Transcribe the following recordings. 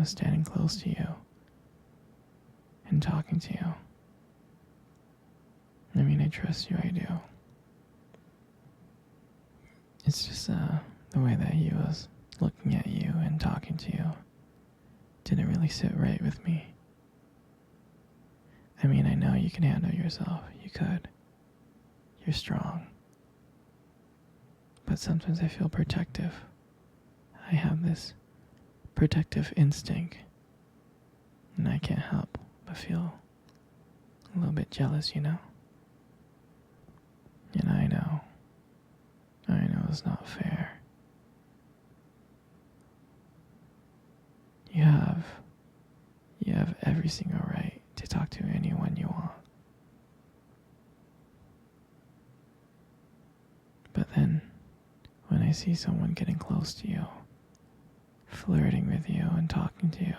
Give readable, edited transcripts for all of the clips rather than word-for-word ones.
was standing close to you and talking to you. I mean, I trust you, I do. It's just the way that he was looking at you and talking to you didn't really sit right with me. I mean, I know you can handle yourself. You could. You're strong. But sometimes I feel protective. I have this protective instinct. And I can't help but feel a little bit jealous, you know? And I know it's not fair. You have every single right to talk to anyone you want. But then, when I see someone getting close to you, flirting with you and talking to you,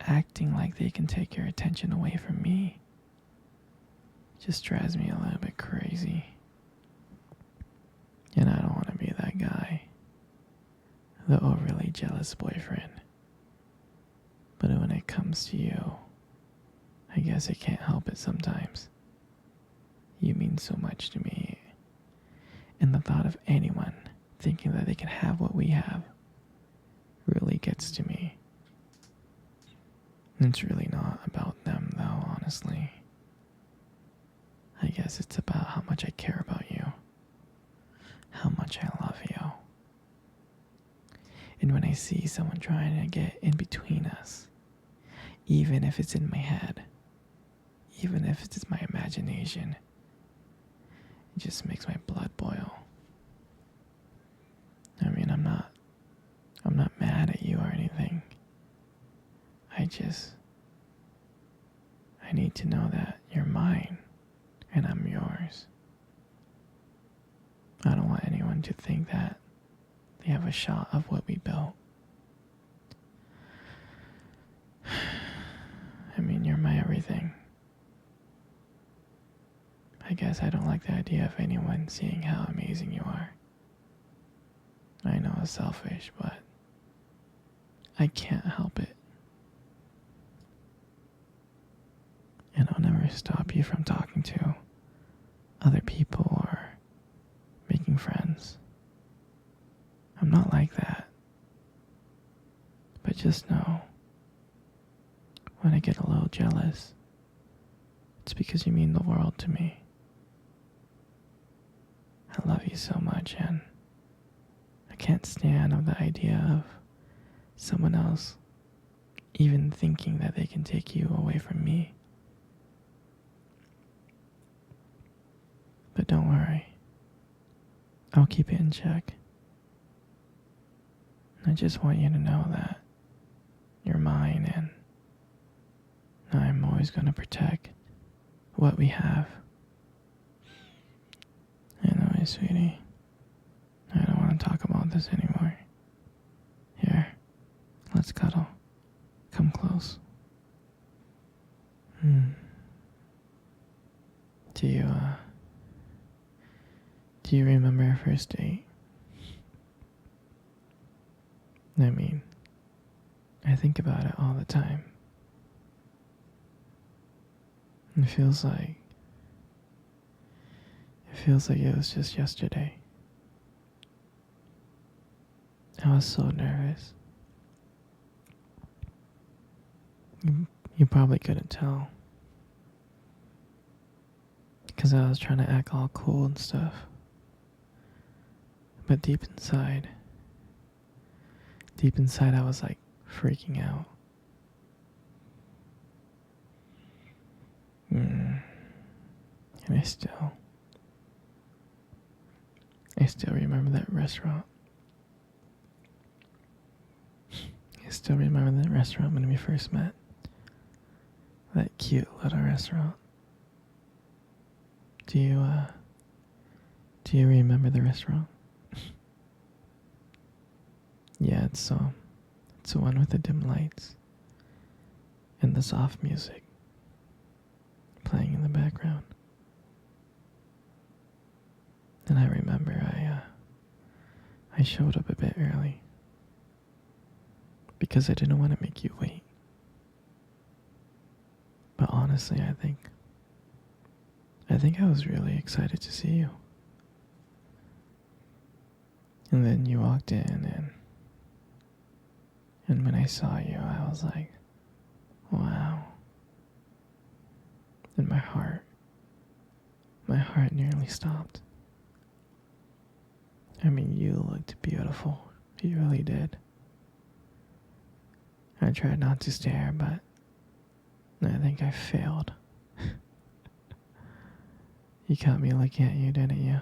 acting like they can take your attention away from me, it just drives me a little bit crazy. And I don't want to be that guy, the overly jealous boyfriend. But when it comes to you, I guess I can't help it sometimes. You mean so much to me. And the thought of anyone thinking that they can have what we have really gets to me. And it's really not about them, though, honestly. I guess it's about how much I care about you, how much I love you. And when I see someone trying to get in between us, even if it's in my head, even if it's my imagination, it just makes my blood boil. I mean, I'm not mad at you or anything. I need to know that you're mine and I'm yours. I don't want anyone to think that they have a shot of what we built. I mean, you're my everything. I guess I don't like the idea of anyone seeing how amazing you are. I know it's selfish, but I can't help it. And I'll never stop you from talking to other people or making friends. I'm not like that. But just know, when I get a little jealous, it's because you mean the world to me. I love you so much, and I can't stand of the idea of someone else even thinking that they can take you away from me. But don't worry, I'll keep it in check. I just want you to know that you're mine, and I'm always going to protect what we have. Anyway, sweetie, I don't want to talk about this anymore. Here, let's cuddle. Come close. Do you remember our first date? I mean, I think about it all the time. It feels like it was just yesterday. I was so nervous. You probably couldn't tell, because I was trying to act all cool and stuff. But deep inside I was like freaking out. And I still remember that restaurant. I still remember that restaurant when we first met. That cute little restaurant. Do you remember the restaurant? Yeah, it's the one with the dim lights and the soft music playing in the background. And I remember I showed up a bit early because I didn't want to make you wait. But honestly, I think I was really excited to see you. And then you walked in, and when I saw you, I was like, wow. And my heart nearly stopped. I mean, you looked beautiful. You really did. I tried not to stare, but I think I failed. You caught me looking at you, didn't you?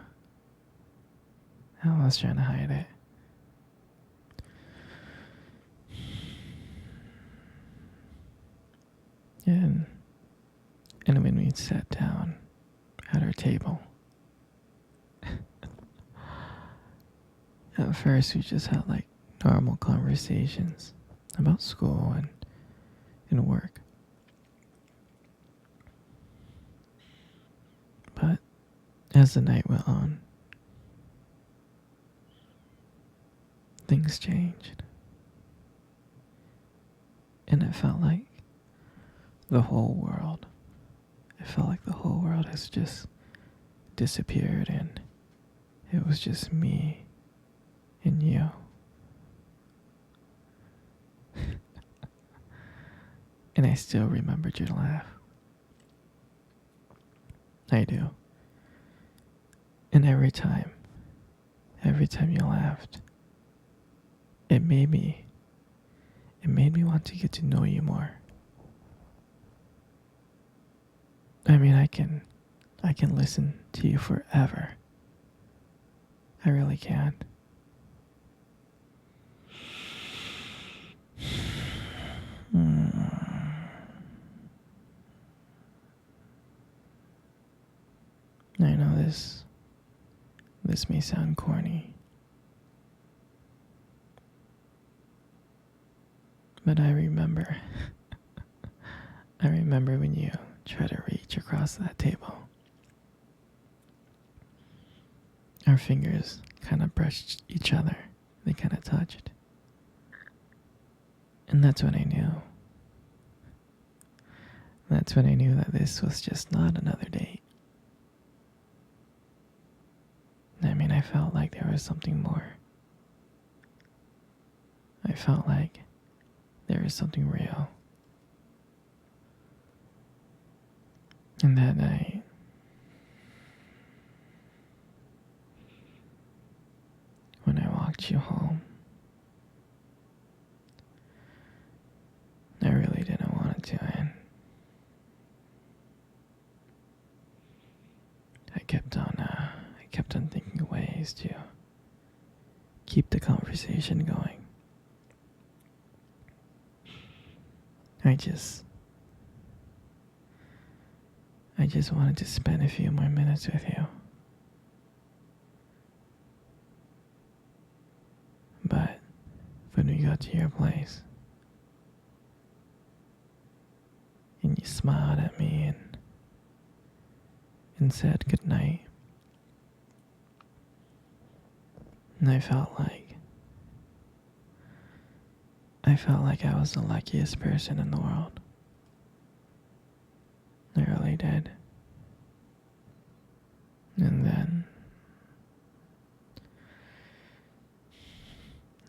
I was trying to hide it. And when we sat down at our table, at first we just had like normal conversations about school and work. But as the night went on, things changed. And it felt like the whole world has just disappeared, and it was just me and you. And I still remembered your laugh. I do. And every time you laughed, it made me want to get to know you more. I mean, I can listen to you forever. I really can. I know this may sound corny, but I remember when you tried to reach across that table. Our fingers kind of brushed each other. They kind of touched. And that's when I knew. That's when I knew that this was just not another date. I mean, I felt like there was something more. I felt like there was something real. And that night, when I walked you home, I really didn't want it to end. I kept on thinking of ways to keep the conversation going. I just wanted to spend a few more minutes with you. But when we got to your place, and you smiled at me and said goodnight, and I felt like I was the luckiest person in the world. I really did. And then,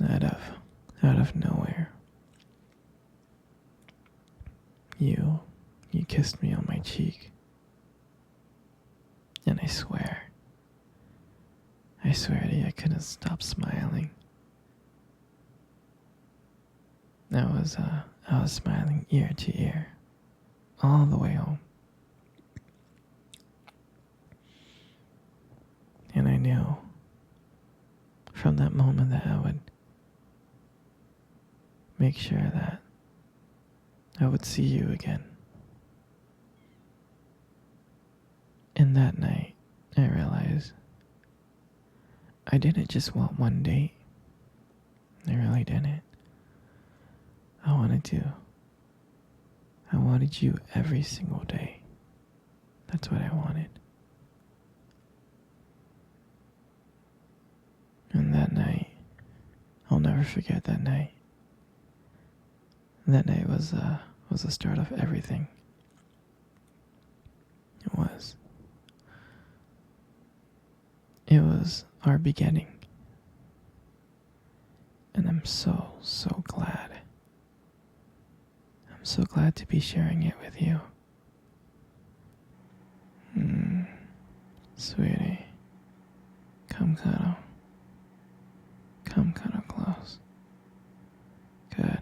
out of nowhere, you kissed me on my cheek. And I swear to you, I couldn't stop smiling. I was smiling ear to ear, all the way home. And I knew from that moment that I would make sure that I would see you again. And that night, I realized I didn't just want one date. I really didn't. I wanted you every single day. That's what I wanted. And that night, I'll never forget that night. That night was the start of everything. It was. It was our beginning. And I'm so, so glad. I'm so glad to be sharing it with you. Sweetie, come cuddle. Come cuddle close. Good.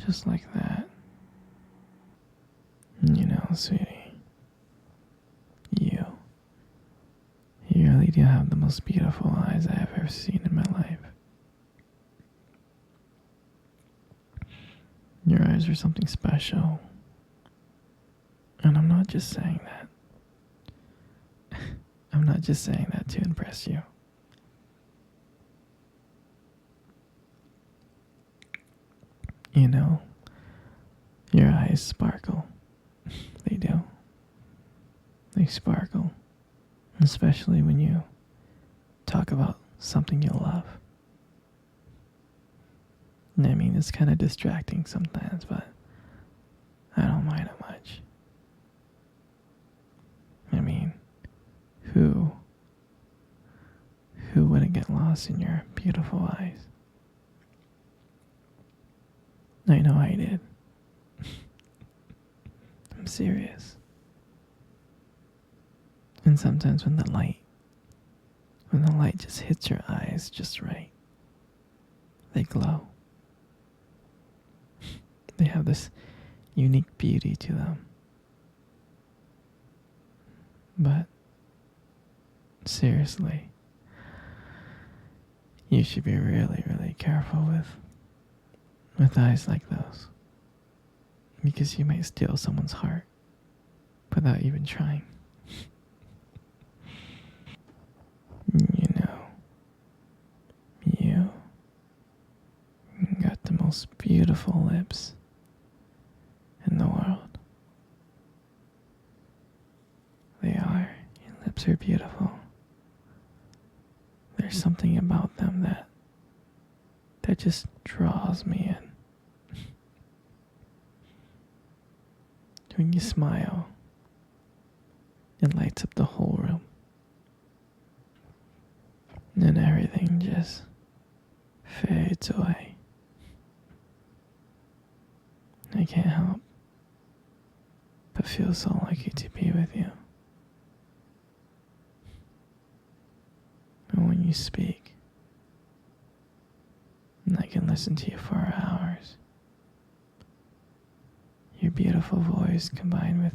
Just like that. You know, sweetie, you really do have the most beautiful eyes I have ever seen in my life. Your eyes are something special. And I'm not just saying that. I'm not just saying that to impress you. You know, your eyes sparkle. They do. They sparkle. Especially when you talk about something you love. I mean, it's kind of distracting sometimes, but I don't mind it much. I mean, who wouldn't get lost in your beautiful eyes? I know I did. I'm serious. And sometimes when the light just hits your eyes just right, they glow. They have this unique beauty to them. But seriously, you should be really, really careful with eyes like those. Because you might steal someone's heart without even trying. You know, you got the most beautiful lips in the world. They are. Your lips are beautiful. There's something about them that just draws me in. When you smile, it lights up the whole room. And everything just fades away. I can't help but feel so lucky to be with you. And when you speak, I can listen to you for hours. Your beautiful voice combined with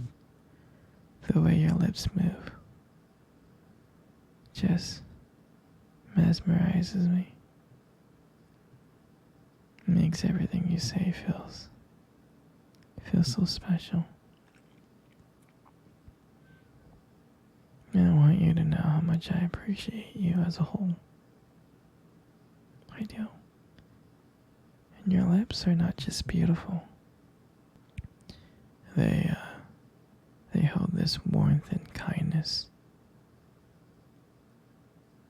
the way your lips move just mesmerizes me. Makes everything you say feels so special. And I want you to know how much I appreciate you as a whole. I do. And your lips are not just beautiful. They hold this warmth and kindness.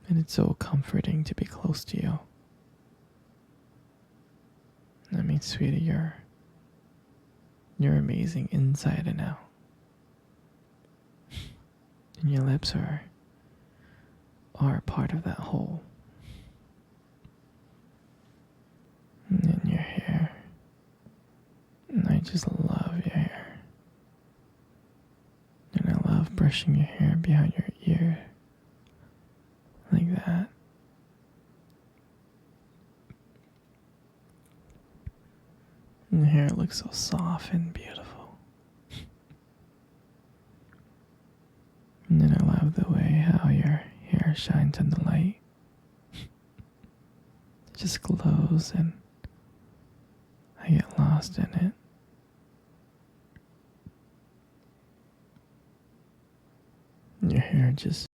And it's so comforting to be close to you. I mean, sweetie, you're amazing inside and out. And your lips are part of that whole. And then your hair. And I just love your hair. And I love brushing your hair behind your ear. Like that. And the hair looks so soft and beautiful. And then I love the way how your hair shines in the light. It just glows and I get lost in it. Your hair just